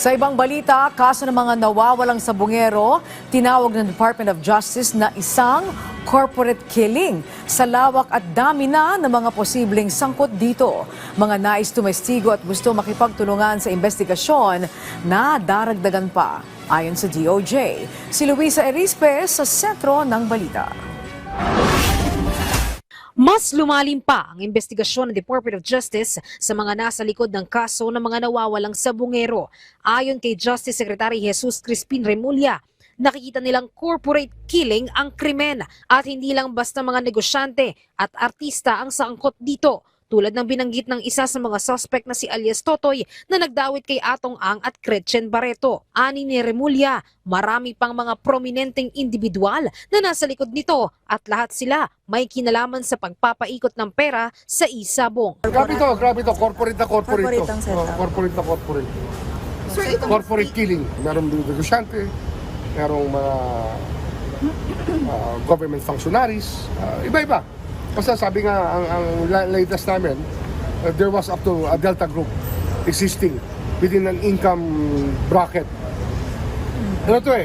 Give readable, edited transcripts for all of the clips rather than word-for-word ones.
Sa ibang balita, kaso ng mga nawawalang sabungero, tinawag ng Department of Justice na isang corporate killing. Sa lawak at dami na ng mga posibleng sangkot dito. Mga nais tumestigo at gusto makipagtulungan sa investigasyon na daragdagan pa. Ayon sa DOJ, si Luisa Erispe sa sentro ng balita. Mas lumalim pa ang investigasyon ng Department of Justice sa mga nasa likod ng kaso ng mga nawawalang sabungero. Ayon kay Justice Secretary Jesus Crispin Remulla, nakikita nilang corporate killing ang krimen at hindi lang basta mga negosyante at artista ang sangkot dito. Tulad ng binanggit ng isa sa mga suspect na si alias Totoy na nagdawit kay Atong Ang at Gretchen Barreto. Ani ni Remulla, marami pang mga prominenteng individual na nasa likod nito at lahat sila may kinalaman sa pagpapaikot ng pera sa isabong. Grabe to, corporate na corporate to. Corporate ang setup. Corporate na corporate. Sir, ito Corporate killing. Merong negosyante, merong mga government functionaries, iba-iba. Basta sabi nga, ang latest namin, there was up to a Delta group existing within an income bracket. Ano to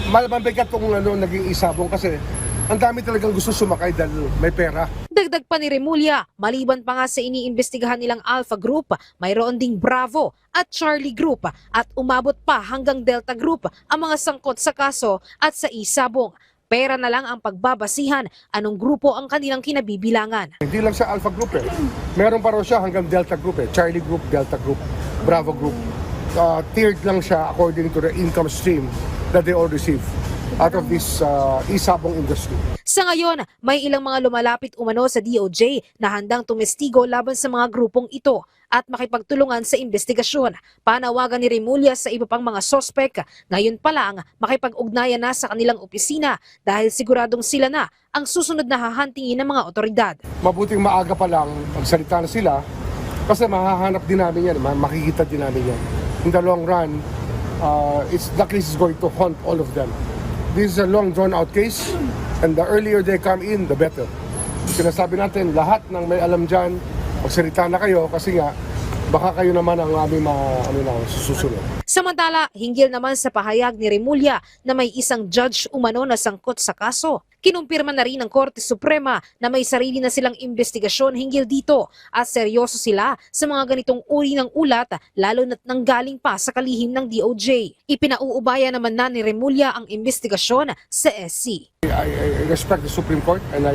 mabigat kung naging isabong kasi ang dami talagang gusto sumakay dahil may pera. Dagdag pa ni Remulla, maliban pa nga sa iniimbestigahan nilang Alpha Group, mayroon ding Bravo at Charlie Group at umabot pa hanggang Delta Group ang mga sangkot sa kaso at sa isabong. Pera na lang ang pagbabasihan anong grupo ang kanilang kinabibilangan. Hindi lang sa Alpha Group Meron pa raw siya hanggang Delta Group Charlie Group, Delta Group, Bravo Group. Tiered lang siya according to the income stream that they all receive out of this isabong industry. Sa ngayon, may ilang mga lumalapit umano sa DOJ na handang tumestigo laban sa mga grupong ito at makipagtulungan sa investigasyon. Panawagan ni Remulla sa iba pang mga sospek, ngayon pa lang makipag-ugnayan na sa kanilang opisina dahil siguradong sila na ang susunod na hahantingin ng mga otoridad. Mabuting maaga pa lang magsalita na sila kasi mahahanap din namin yan, makikita din namin yan. In the long run, the case is going to haunt all of them. This is a long drawn out case and the earlier they come in, the better. Sinasabi natin, lahat ng may alam dyan, magsalita na kayo kasi nga baka kayo naman ang aming susunod. Samantala, hinggil naman sa pahayag ni Remulla na may isang judge umano na sangkot sa kaso. Kinumpirma na rin ng Korte Suprema na may sarili na silang investigasyon hinggil dito at seryoso sila sa mga ganitong uri ng ulat lalo na't nanggaling pa sa kalihim ng DOJ. Ipinauubaya naman na ni Remulla ang investigasyon sa SC. I respect the Supreme Court and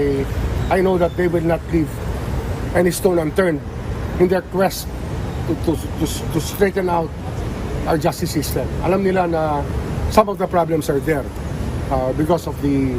I know that they will not leave any stone unturned in their quest to straighten out our justice system. Alam nila na some of the problems are there because of the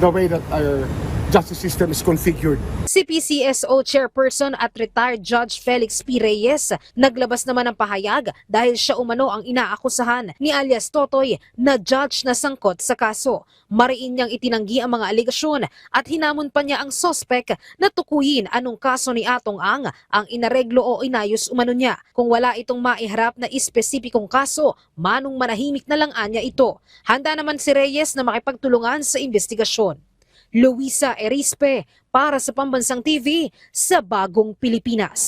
way that our justice system is configured. Si PCSO Chairperson at retired Judge Felix P. Reyes naglabas naman ng pahayag dahil siya umano ang inaakusahan ni alias Totoy na judge na sangkot sa kaso. Mariin niyang itinanggi ang mga alegasyon at hinamon pa niya ang sospek na tukuyin anong kaso ni Atong Ang inareglo o inayos umano niya. Kung wala itong maiharap na espesipikong kaso, manong manahimik na lang anya ito. Handa naman si Reyes na makipagtulungan sa investigasyon. Luisa Erispe para sa Pambansang TV sa Bagong Pilipinas.